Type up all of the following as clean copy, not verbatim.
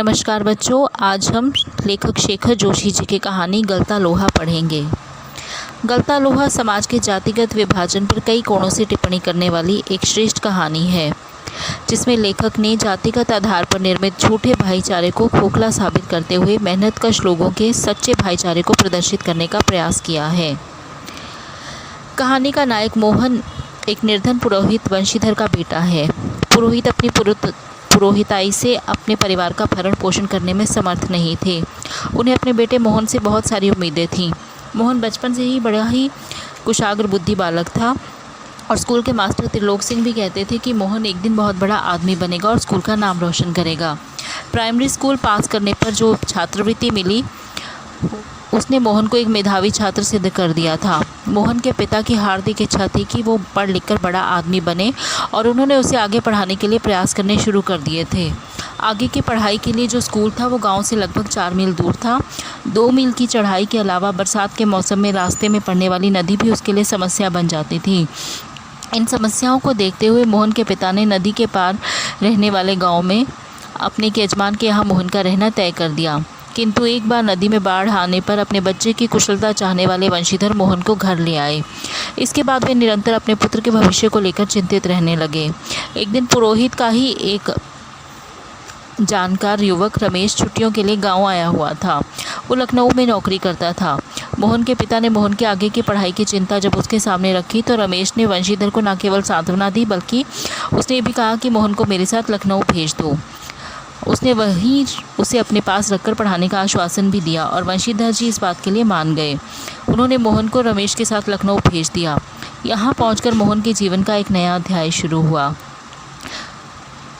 नमस्कार बच्चों, आज हम लेखक शेखर जोशी जी की कहानी गलता लोहा पढ़ेंगे। गलता लोहा समाज के जातिगत विभाजन पर कई कोणों से टिप्पणी करने वाली एक श्रेष्ठ कहानी है, जिसमें लेखक ने जातिगत आधार पर निर्मित झूठे भाईचारे को खोखला साबित करते हुए मेहनतकश लोगों के सच्चे भाईचारे को प्रदर्शित करने का प्रयास किया है। कहानी का नायक मोहन एक निर्धन पुरोहित वंशीधर का बेटा है। पुरोहित अपनी पुरोहिताई से अपने परिवार का भरण पोषण करने में समर्थ नहीं थे। उन्हें अपने बेटे मोहन से बहुत सारी उम्मीदें थीं। मोहन बचपन से ही बड़ा ही कुशाग्र बुद्धि बालक था और स्कूल के मास्टर त्रिलोक सिंह भी कहते थे कि मोहन एक दिन बहुत बड़ा आदमी बनेगा और स्कूल का नाम रोशन करेगा। प्राइमरी स्कूल पास करने पर जो छात्रवृत्ति मिली उसने मोहन को एक मेधावी छात्र सिद्ध कर दिया था। मोहन के पिता की हार्दिक इच्छा थी कि वो पढ़ लिखकर बड़ा आदमी बने और उन्होंने उसे आगे पढ़ाने के लिए प्रयास करने शुरू कर दिए थे। आगे की पढ़ाई के लिए जो स्कूल था वो गांव से लगभग 4 मील दूर था। 2 मील की चढ़ाई के अलावा बरसात के मौसम में रास्ते में पड़ने वाली नदी भी उसके लिए समस्या बन जाती थी। इन समस्याओं को देखते हुए मोहन के पिता ने नदी के पार रहने वाले गाँव में अपने के यजमान के यहाँ मोहन का रहना तय कर दिया। किंतु एक बार नदी में बाढ़ आने पर अपने बच्चे की कुशलता चाहने वाले वंशीधर मोहन को घर ले आए। इसके बाद वे निरंतर अपने पुत्र के भविष्य को लेकर चिंतित रहने लगे। एक दिन पुरोहित का ही एक जानकार युवक रमेश छुट्टियों के लिए गांव आया हुआ था। वो लखनऊ में नौकरी करता था। मोहन के पिता ने मोहन के आगे की पढ़ाई की चिंता जब उसके सामने रखी तो रमेश ने वंशीधर को न केवल सांत्वना दी बल्कि उसने ये भी कहा कि मोहन को मेरे साथ लखनऊ भेज दो। उसने वहीं उसे अपने पास रखकर पढ़ाने का आश्वासन भी दिया और वंशीधर जी इस बात के लिए मान गए। उन्होंने मोहन को रमेश के साथ लखनऊ भेज दिया। यहाँ पहुंचकर मोहन के जीवन का एक नया अध्याय शुरू हुआ।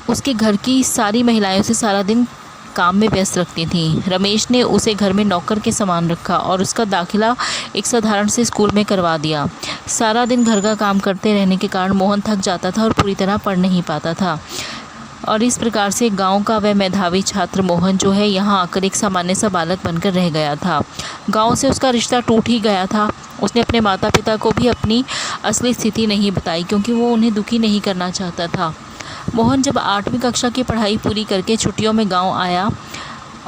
उसके घर की सारी महिलाएं उसे सारा दिन काम में व्यस्त रखती थीं। रमेश ने उसे घर में नौकर के समान रखा और उसका दाखिला एक साधारण से स्कूल में करवा दिया। सारा दिन घर का काम करते रहने के कारण मोहन थक जाता था और पूरी तरह पढ़ नहीं पाता था और इस प्रकार से गांव का वह मेधावी छात्र मोहन जो है यहाँ आकर एक सामान्य सा बालक बनकर रह गया था। गांव से उसका रिश्ता टूट ही गया था। उसने अपने माता पिता को भी अपनी असली स्थिति नहीं बताई क्योंकि वो उन्हें दुखी नहीं करना चाहता था। मोहन जब 8वीं कक्षा की पढ़ाई पूरी करके छुट्टियों में गाँव आया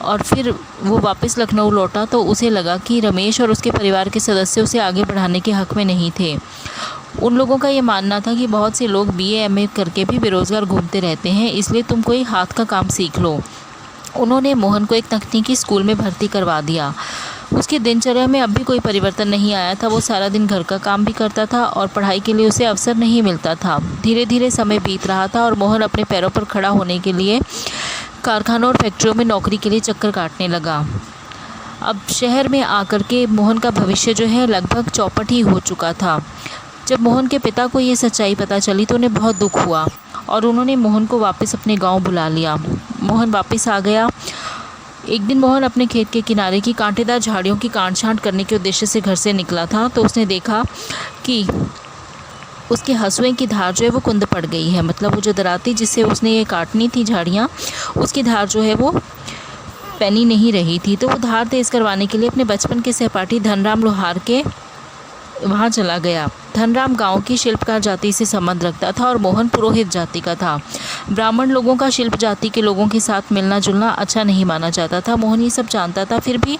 और फिर वो वापस लखनऊ लौटा तो उसे लगा कि रमेश और उसके परिवार के सदस्य उसे आगे बढ़ाने के हक़ में नहीं थे। उन लोगों का ये मानना था कि बहुत से लोग BA MA करके भी बेरोज़गार घूमते रहते हैं, इसलिए तुम कोई हाथ का काम सीख लो। उन्होंने मोहन को एक तकनीकी स्कूल में भर्ती करवा दिया। उसकी दिनचर्या में अब भी कोई परिवर्तन नहीं आया था। वो सारा दिन घर का काम भी करता था और पढ़ाई के लिए उसे अवसर नहीं मिलता था। धीरे धीरे समय बीत रहा था और मोहन अपने पैरों पर खड़ा होने के लिए कारखानों और फैक्ट्रियों में नौकरी के लिए चक्कर काटने लगा। अब शहर में आकर के मोहन का भविष्य जो है लगभग चौपट ही हो चुका था। जब मोहन के पिता को ये सच्चाई पता चली तो उन्हें बहुत दुख हुआ और उन्होंने मोहन को वापस अपने गांव बुला लिया। मोहन वापस आ गया। एक दिन मोहन अपने खेत के किनारे की कांटेदार झाड़ियों की काट छांट करने के उद्देश्य से घर से निकला था तो उसने देखा कि उसके हंसुए की धार जो है वो कुंद पड़ गई है। मतलब वो जो दराती जिससे उसने ये काटनी थी झाड़ियाँ, उसकी धार जो है वो पैनी नहीं रही थी। तो वो धार तेज़ करवाने के लिए अपने बचपन के सहपाठी धनराम लोहार के वहाँ चला गया। धनराम गांव की शिल्पकार जाति से संबंध रखता था और मोहन पुरोहित जाति का था। ब्राह्मण लोगों का शिल्प जाति के लोगों के साथ मिलना जुलना अच्छा नहीं माना जाता था। मोहन ये सब जानता था, फिर भी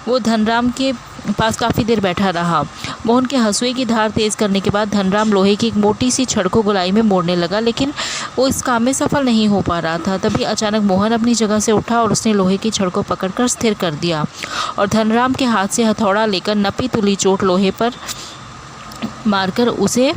वो धनराम के पास काफ़ी देर बैठा रहा। मोहन के हंसुए की धार तेज़ करने के बाद धनराम लोहे की एक मोटी सी छड़ को गोलाई में मोड़ने लगा, लेकिन वो इस काम में सफल नहीं हो पा रहा था। तभी अचानक मोहन अपनी जगह से उठा और उसने लोहे की छड़ को पकड़कर स्थिर कर दिया और धनराम के हाथ से हथौड़ा लेकर नपी तुली चोट लोहे पर मारकर उसे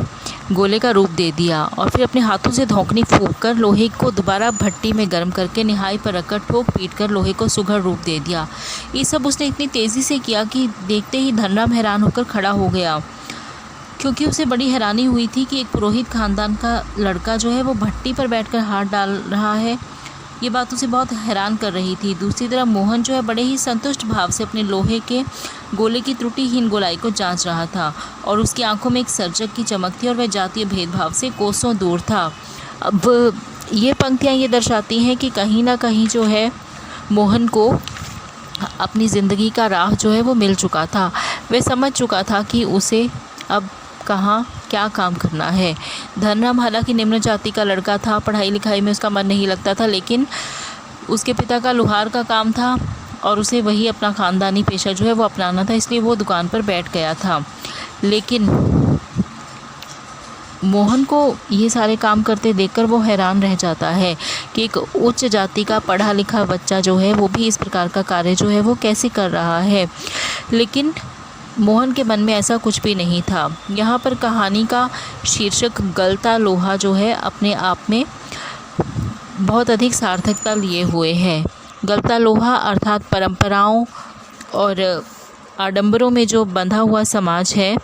गोले का रूप दे दिया और फिर अपने हाथों से धौंकनी फूंक कर लोहे को दोबारा भट्टी में गर्म करके निहाई पर रखकर ठोक पीट कर लोहे को सुघड़ रूप दे दिया। ये सब उसने इतनी तेज़ी से किया कि देखते ही धनराम हैरान होकर खड़ा हो गया, क्योंकि उसे बड़ी हैरानी हुई थी कि एक पुरोहित खानदान का लड़का जो है वो भट्टी पर बैठकर हाथ डाल रहा है। ये बात उसे बहुत हैरान कर रही थी। दूसरी तरफ मोहन जो है बड़े ही संतुष्ट भाव से अपने लोहे के गोले की त्रुटिहीन गोलाई को जांच रहा था और उसकी आंखों में एक सर्जक की चमक थी और वह जातीय भेदभाव से कोसों दूर था। अब ये पंक्तियाँ ये दर्शाती हैं कि कहीं ना कहीं जो है मोहन को अपनी ज़िंदगी का राह जो है वो मिल चुका था। वह समझ चुका था कि उसे अब कहाँ क्या काम करना है। धनराम हालांकि निम्न जाति का लड़का था, पढ़ाई लिखाई में उसका मन नहीं लगता था, लेकिन उसके पिता का लोहार का काम था और उसे वही अपना ख़ानदानी पेशा जो है वो अपनाना था, इसलिए वो दुकान पर बैठ गया था। लेकिन मोहन को ये सारे काम करते देखकर वो हैरान रह जाता है कि एक उच्च जाति का पढ़ा लिखा बच्चा जो है वो भी इस प्रकार का कार्य जो है वो कैसे कर रहा है। लेकिन मोहन के मन में ऐसा कुछ भी नहीं था। यहाँ पर कहानी का शीर्षक गलता लोहा जो है अपने आप में बहुत अधिक सार्थकता लिए हुए है। गलता लोहा अर्थात परंपराओं और आडंबरों में जो बंधा हुआ समाज है,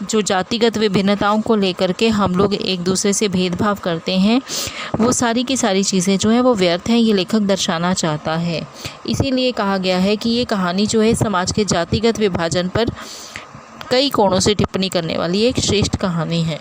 जो जातिगत विभिन्नताओं को लेकर के हम लोग एक दूसरे से भेदभाव करते हैं, वो सारी की सारी चीज़ें जो है वो व्यर्थ हैं, ये लेखक दर्शाना चाहता है। इसीलिए कहा गया है कि ये कहानी जो है समाज के जातिगत विभाजन पर कई कोणों से टिप्पणी करने वाली एक श्रेष्ठ कहानी है।